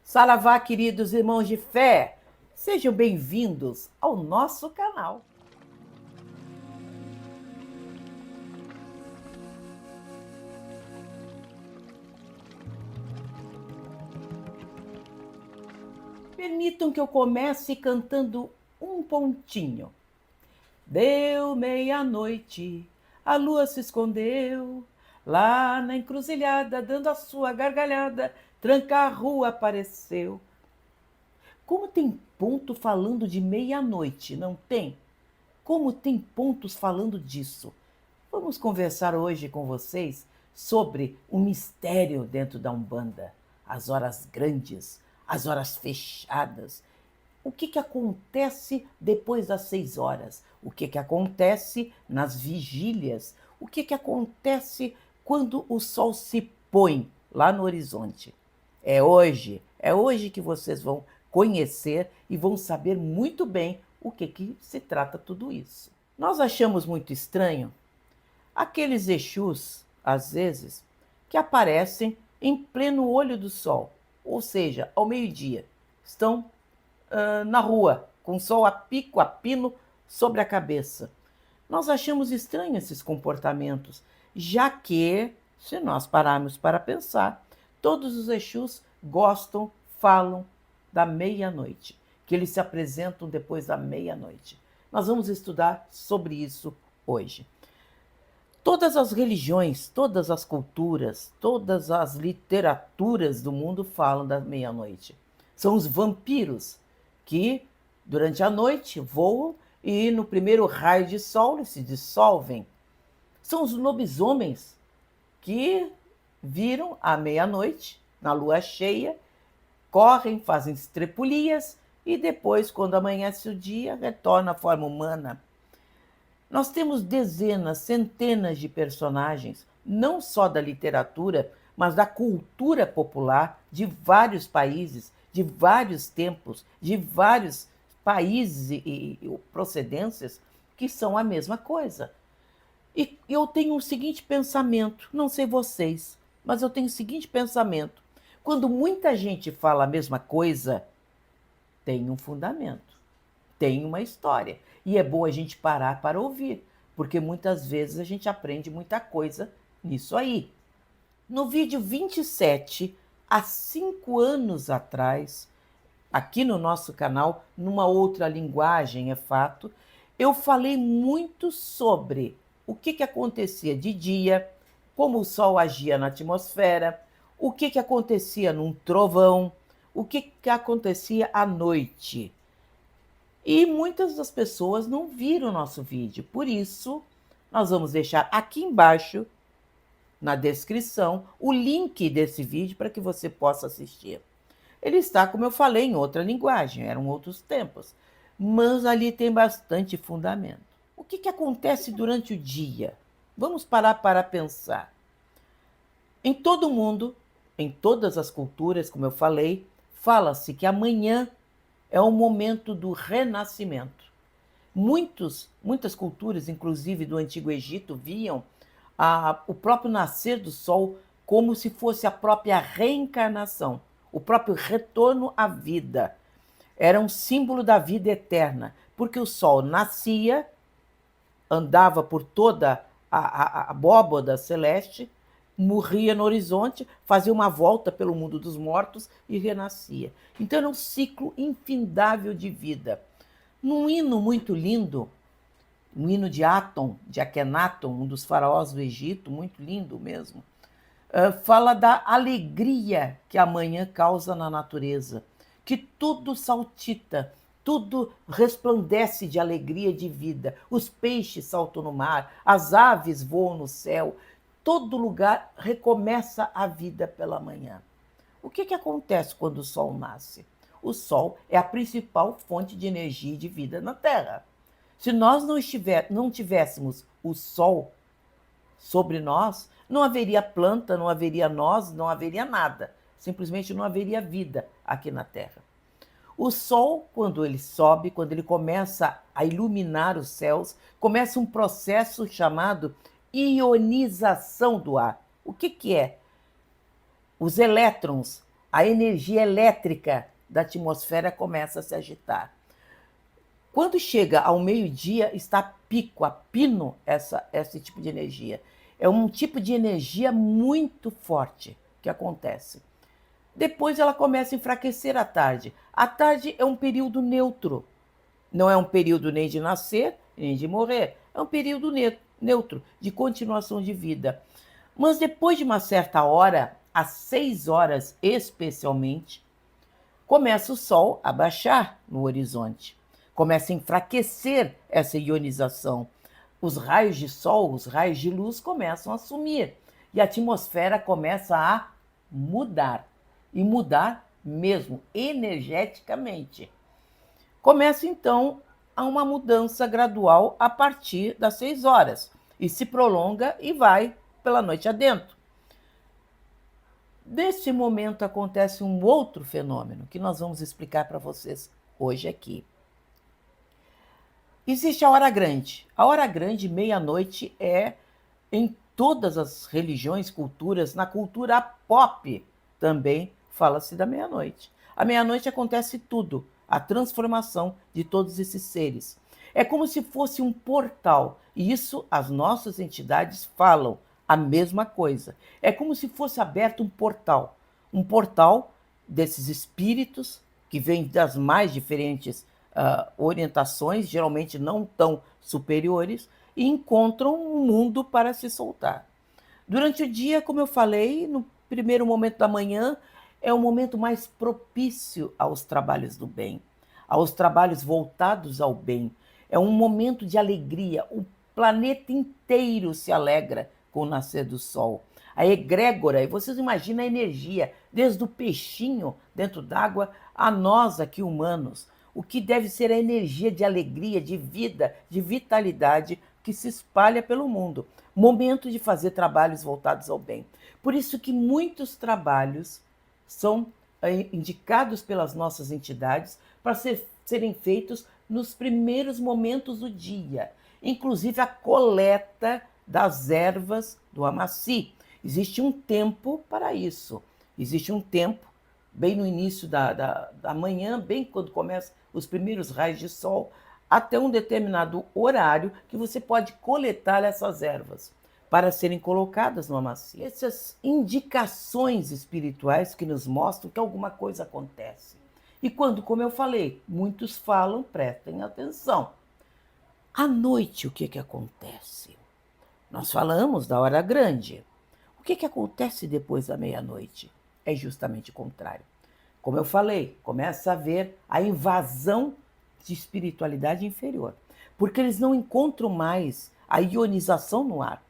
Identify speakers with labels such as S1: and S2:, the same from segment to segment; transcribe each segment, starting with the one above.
S1: Saravá, queridos irmãos de fé, sejam bem-vindos ao nosso canal. Permitam que eu comece cantando um pontinho. Deu meia-noite, a lua se escondeu, lá na encruzilhada, dando a sua gargalhada, tranca-rua apareceu. Como tem ponto falando de meia-noite, não tem? Como tem pontos falando disso? Vamos conversar hoje com vocês sobre o mistério dentro da Umbanda, as horas grandes, as horas fechadas. O que acontece depois das 6 horas? O que acontece nas vigílias? O que acontece quando o sol se põe lá no horizonte? É hoje que vocês vão conhecer e vão saber muito bem o que se trata tudo isso. Nós achamos muito estranho aqueles Exus, às vezes, que aparecem em pleno olho do sol, ou seja, ao meio-dia. Estão na rua, com o sol a pico, a pino sobre a cabeça. Nós achamos estranho esses comportamentos, já que, se nós pararmos para pensar, todos os Exus gostam, falam da meia-noite, que eles se apresentam depois da meia-noite. Nós vamos estudar sobre isso hoje. Todas as religiões, todas as culturas, todas as literaturas do mundo falam da meia-noite. São os vampiros que, durante a noite, voam e no primeiro raio de sol se dissolvem. São os lobisomens que viram à meia-noite, na lua cheia, correm, fazem estrepulias e depois, quando amanhece o dia, retornam à forma humana. Nós temos dezenas, centenas de personagens, não só da literatura, mas da cultura popular de vários países, de vários tempos, de vários países e procedências, que são a mesma coisa. E eu tenho o seguinte pensamento, não sei vocês, mas eu tenho o seguinte pensamento: quando muita gente fala a mesma coisa, tem um fundamento, tem uma história. E é bom a gente parar para ouvir, porque muitas vezes a gente aprende muita coisa nisso aí. No vídeo 27, há 5 anos atrás, aqui no nosso canal, numa outra linguagem, é fato, eu falei muito sobre o que acontecia de dia, como o Sol agia na atmosfera, o que acontecia num trovão, o que acontecia à noite. E muitas das pessoas não viram o nosso vídeo, por isso nós vamos deixar aqui embaixo, na descrição, o link desse vídeo para que você possa assistir. Ele está, como eu falei, em outra linguagem, eram outros tempos, mas ali tem bastante fundamento. O que acontece durante o dia? Vamos parar para pensar. Em todo o mundo, em todas as culturas, como eu falei, fala-se que amanhã é o momento do renascimento. Muitas culturas, inclusive do Antigo Egito, viam o próprio nascer do sol como se fosse a própria reencarnação, o próprio retorno à vida. Era um símbolo da vida eterna, porque o sol nascia, andava por toda a abóbada celeste, morria no horizonte, fazia uma volta pelo mundo dos mortos e renascia. Então era um ciclo infindável de vida. Num hino muito lindo, um hino de Aton, de Akhenaton, um dos faraós do Egito, muito lindo mesmo, fala da alegria que a manhã causa na natureza, que tudo saltita, tudo resplandece de alegria, de vida. Os peixes saltam no mar, as aves voam no céu, todo lugar recomeça a vida pela manhã. O que acontece quando o sol nasce? O sol é a principal fonte de energia e de vida na Terra. Se nós não tivéssemos o sol sobre nós, não haveria planta, não haveria nós, não haveria nada. Simplesmente não haveria vida aqui na Terra. O sol, quando ele sobe, quando ele começa a iluminar os céus, começa um processo chamado ionização do ar. O que é? Os elétrons, a energia elétrica da atmosfera começa a se agitar. Quando chega ao meio-dia, está a pino esse tipo de energia. É um tipo de energia muito forte que acontece. Depois ela começa a enfraquecer à tarde. A tarde é um período neutro. Não é um período nem de nascer, nem de morrer. É um período neutro, de continuação de vida. Mas depois de uma certa hora, às 6 horas especialmente, começa o sol a baixar no horizonte. Começa a enfraquecer essa ionização. Os raios de sol, os raios de luz começam a sumir. E a atmosfera começa a mudar. E mudar mesmo, energeticamente. Começa, então, a uma mudança gradual a partir das 6 horas. E se prolonga e vai pela noite adentro. Nesse momento acontece um outro fenômeno que nós vamos explicar para vocês hoje aqui. Existe a hora grande. A hora grande, meia-noite, é em todas as religiões, culturas, na cultura pop também fala-se da meia-noite. À meia-noite acontece tudo, a transformação de todos esses seres. É como se fosse um portal, e isso as nossas entidades falam a mesma coisa. É como se fosse aberto um portal desses espíritos que vêm das mais diferentes orientações, geralmente não tão superiores, e encontram um mundo para se soltar. Durante o dia, como eu falei, no primeiro momento da manhã, é o momento mais propício aos trabalhos do bem, aos trabalhos voltados ao bem. É um momento de alegria, o planeta inteiro se alegra com o nascer do sol. A egrégora, e vocês imaginam a energia, desde o peixinho dentro d'água a nós aqui humanos, o que deve ser a energia de alegria, de vida, de vitalidade que se espalha pelo mundo. Momento de fazer trabalhos voltados ao bem. Por isso que muitos trabalhos são indicados pelas nossas entidades para serem feitos nos primeiros momentos do dia, inclusive a coleta das ervas do Amaci. Existe um tempo para isso. Existe um tempo, bem no início da manhã, bem quando começam os primeiros raios de sol, até um determinado horário que você pode coletar essas ervas para serem colocadas no Amaci. Essas indicações espirituais que nos mostram que alguma coisa acontece. E quando, como eu falei, muitos falam, prestem atenção. À noite, o que acontece? Nós falamos da hora grande. O que acontece depois da meia-noite? É justamente o contrário. Como eu falei, começa a haver a invasão de espiritualidade inferior, porque eles não encontram mais a ionização no ar.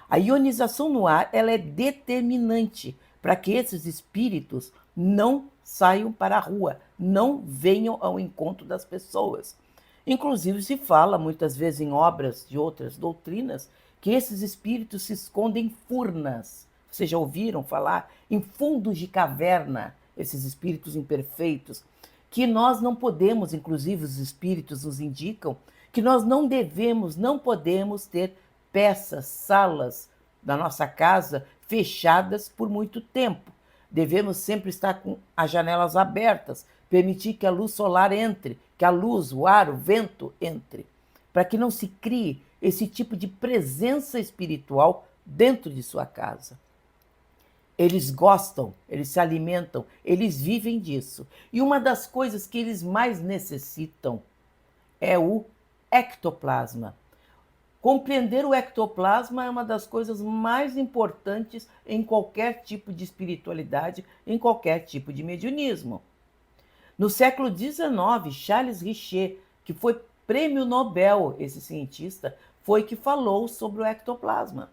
S1: A ionização no ar, ela é determinante para que esses espíritos não saiam para a rua, não venham ao encontro das pessoas. Inclusive se fala muitas vezes em obras de outras doutrinas que esses espíritos se escondem em furnas. Vocês já ouviram falar em fundos de caverna, esses espíritos imperfeitos, que nós não podemos, inclusive os espíritos nos indicam, que nós não devemos, não podemos ter peças, salas da nossa casa fechadas por muito tempo. Devemos sempre estar com as janelas abertas, permitir que a luz solar entre, que a luz, o ar, o vento entre, para que não se crie esse tipo de presença espiritual dentro de sua casa. Eles gostam, eles se alimentam, eles vivem disso. E uma das coisas que eles mais necessitam é o ectoplasma. Compreender o ectoplasma é uma das coisas mais importantes em qualquer tipo de espiritualidade, em qualquer tipo de mediunismo. No século XIX, Charles Richer, que foi prêmio Nobel, esse cientista, foi que falou sobre o ectoplasma,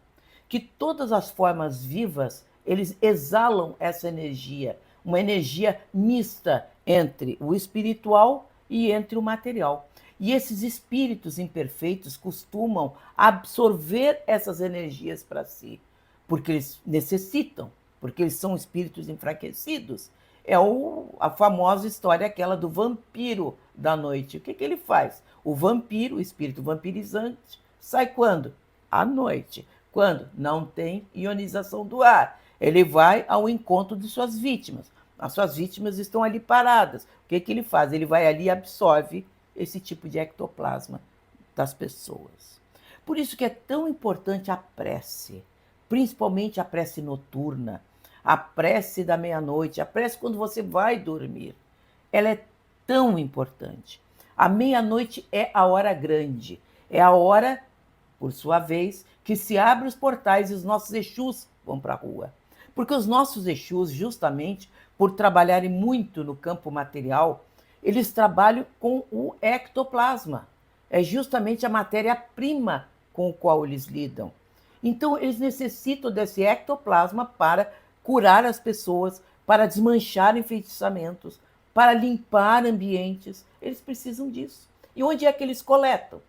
S1: que todas as formas vivas, eles exalam essa energia, uma energia mista entre o espiritual e entre o material. E esses espíritos imperfeitos costumam absorver essas energias para si, porque eles necessitam, porque eles são espíritos enfraquecidos. É a famosa história aquela do vampiro da noite. O que ele faz? O vampiro, o espírito vampirizante, sai quando? À noite. Quando? Não tem ionização do ar. Ele vai ao encontro de suas vítimas. As suas vítimas estão ali paradas. O que ele faz? Ele vai ali e absorve esse tipo de ectoplasma das pessoas. Por isso que é tão importante a prece, principalmente a prece noturna, a prece da meia-noite, a prece quando você vai dormir. Ela é tão importante. A meia-noite é a hora grande, é a hora, por sua vez, que se abrem os portais e os nossos Exus vão para a rua. Porque os nossos Exus, justamente por trabalharem muito no campo material, eles trabalham com o ectoplasma. É justamente a matéria-prima com a qual eles lidam. Então, eles necessitam desse ectoplasma para curar as pessoas, para desmanchar enfeitiçamentos, para limpar ambientes. Eles precisam disso. E onde é que eles coletam?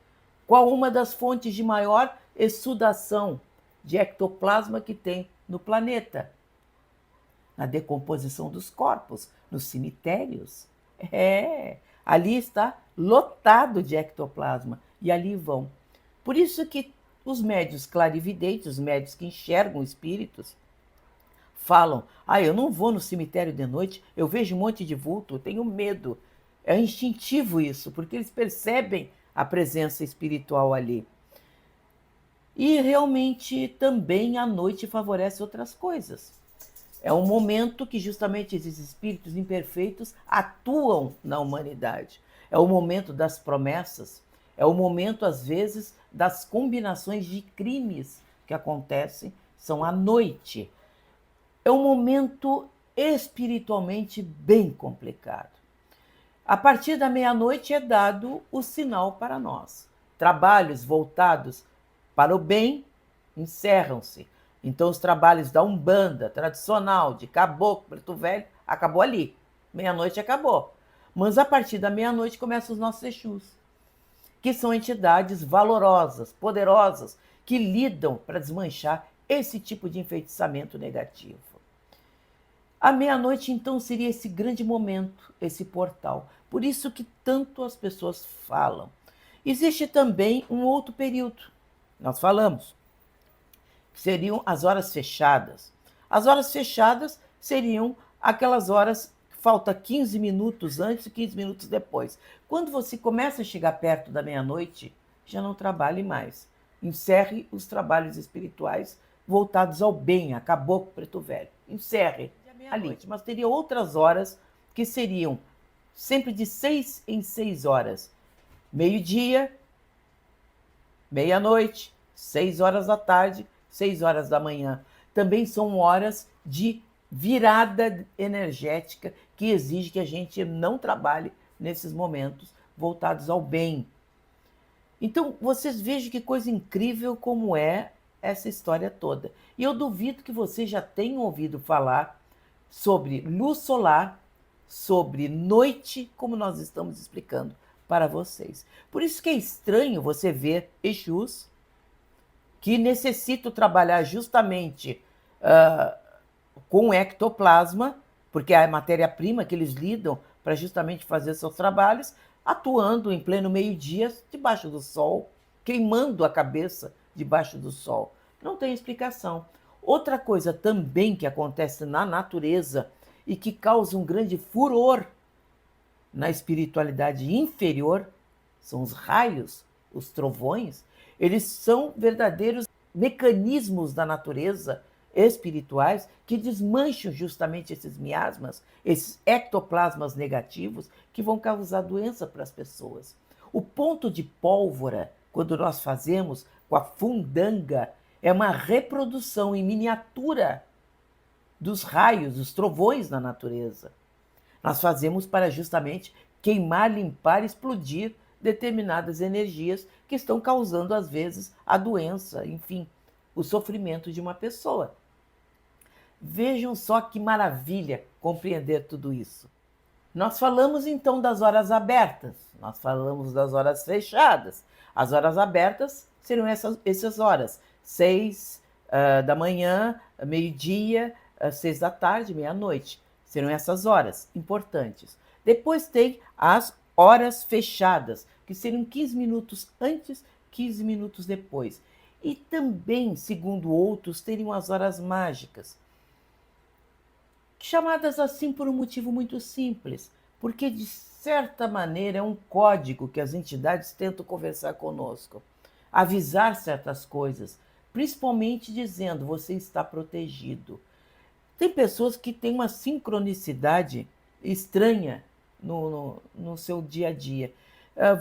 S1: Qual uma das fontes de maior exudação de ectoplasma que tem no planeta? Na decomposição dos corpos, nos cemitérios. Ali está lotado de ectoplasma e ali vão. Por isso que os médiuns clarividentes, os médiuns que enxergam espíritos, falam: eu não vou no cemitério de noite, eu vejo um monte de vulto, eu tenho medo. É instintivo isso, porque eles percebem a presença espiritual ali. E realmente também a noite favorece outras coisas. É um momento que justamente esses espíritos imperfeitos atuam na humanidade. É o momento das promessas, é o momento, às vezes, das combinações de crimes que acontecem, são à noite. É um momento espiritualmente bem complicado. A partir da meia-noite é dado o sinal para nós. Trabalhos voltados para o bem encerram-se. Então, os trabalhos da Umbanda tradicional, de caboclo, preto velho, acabou ali. Meia-noite acabou. Mas a partir da meia-noite começam os nossos Exus, que são entidades valorosas, poderosas, que lidam para desmanchar esse tipo de enfeitiçamento negativo. A meia-noite, então, seria esse grande momento, esse portal. Por isso que tanto as pessoas falam. Existe também um outro período, nós falamos, que seriam as horas fechadas. As horas fechadas seriam aquelas horas que falta 15 minutos antes e 15 minutos depois. Quando você começa a chegar perto da meia-noite, já não trabalhe mais. Encerre os trabalhos espirituais voltados ao bem, a caboclo preto velho. Encerre ali. Mas teria outras horas que seriam sempre de 6 em 6 horas. Meio-dia, meia-noite, 6 horas da tarde, 6 horas da manhã. Também são horas de virada energética que exige que a gente não trabalhe nesses momentos voltados ao bem. Então, vocês vejam que coisa incrível como é essa história toda. E eu duvido que vocês já tenham ouvido falar sobre luz solar, sobre noite, como nós estamos explicando para vocês. Por isso que é estranho você ver Exus que necessitam trabalhar justamente com ectoplasma, porque é a matéria-prima que eles lidam para justamente fazer seus trabalhos, atuando em pleno meio-dia, debaixo do sol, queimando a cabeça debaixo do sol. Não tem explicação. Outra coisa também que acontece na natureza e que causa um grande furor na espiritualidade inferior são os raios, os trovões. Eles são verdadeiros mecanismos da natureza espirituais que desmancham justamente esses miasmas, esses ectoplasmas negativos que vão causar doença para as pessoas. O ponto de pólvora, quando nós fazemos com a fundanga, é uma reprodução em miniatura dos raios, dos trovões na natureza. Nós fazemos para justamente queimar, limpar, explodir determinadas energias que estão causando, às vezes, a doença, enfim, o sofrimento de uma pessoa. Vejam só que maravilha compreender tudo isso. Nós falamos então das horas abertas, nós falamos das horas fechadas. As horas abertas seriam essas horas, 6 da manhã, meio-dia, 6 da tarde, meia-noite. Serão essas horas importantes. Depois tem as horas fechadas, que seriam 15 minutos antes, 15 minutos depois. E também, segundo outros, teriam as horas mágicas, chamadas assim por um motivo muito simples, porque de certa maneira é um código que as entidades tentam conversar conosco, avisar certas coisas, principalmente dizendo: você está protegido. Tem pessoas que têm uma sincronicidade estranha no seu dia a dia.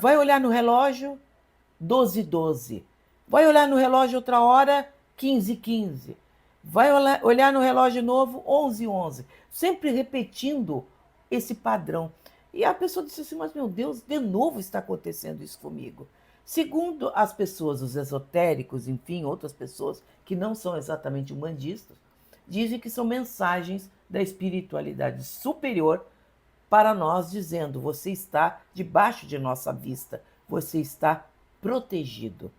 S1: Vai olhar no relógio, 12h12. Vai olhar no relógio outra hora, 15h15. Vai olhar no relógio novo, 11h11. Sempre repetindo esse padrão. E a pessoa disse assim: mas meu Deus, de novo está acontecendo isso comigo. Segundo as pessoas, os esotéricos, enfim, outras pessoas que não são exatamente umbandistas, dizem que são mensagens da espiritualidade superior para nós, dizendo: você está debaixo de nossa vista, você está protegido.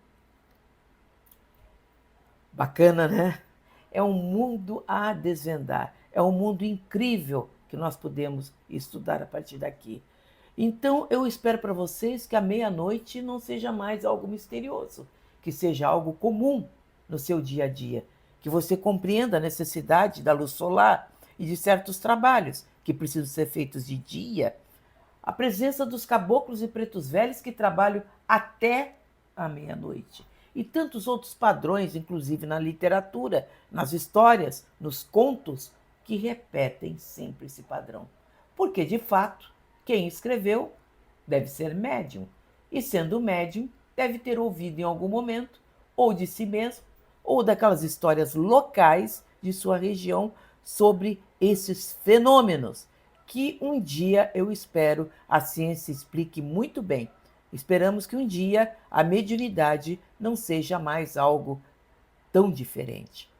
S1: Bacana, né? É um mundo a desvendar, é um mundo incrível que nós podemos estudar a partir daqui. Então, eu espero para vocês que a meia-noite não seja mais algo misterioso, que seja algo comum no seu dia a dia, que você compreenda a necessidade da luz solar e de certos trabalhos que precisam ser feitos de dia, a presença dos caboclos e pretos velhos que trabalham até a meia-noite. E tantos outros padrões, inclusive na literatura, nas histórias, nos contos, que repetem sempre esse padrão. Porque, de fato, quem escreveu deve ser médium. E, sendo médium, deve ter ouvido em algum momento, ou de si mesmo, ou daquelas histórias locais de sua região sobre esses fenômenos, que um dia eu espero a ciência explique muito bem. Esperamos que um dia a mediunidade não seja mais algo tão diferente.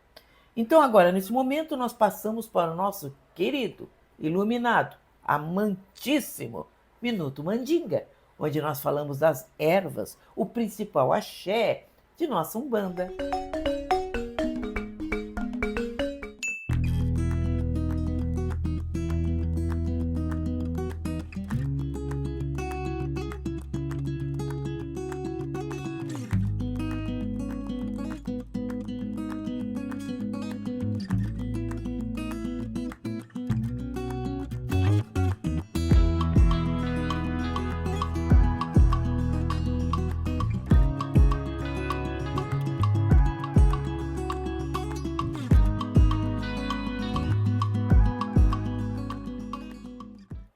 S1: Então, agora, nesse momento, nós passamos para o nosso querido, iluminado, amantíssimo Minuto Mandinga, onde nós falamos das ervas, o principal axé de nossa Umbanda.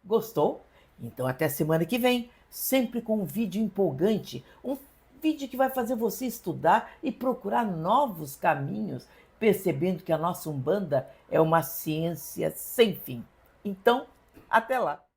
S1: Gostou? Então até semana que vem, sempre com um vídeo empolgante, um vídeo que vai fazer você estudar e procurar novos caminhos, percebendo que a nossa Umbanda é uma ciência sem fim. Então, até lá!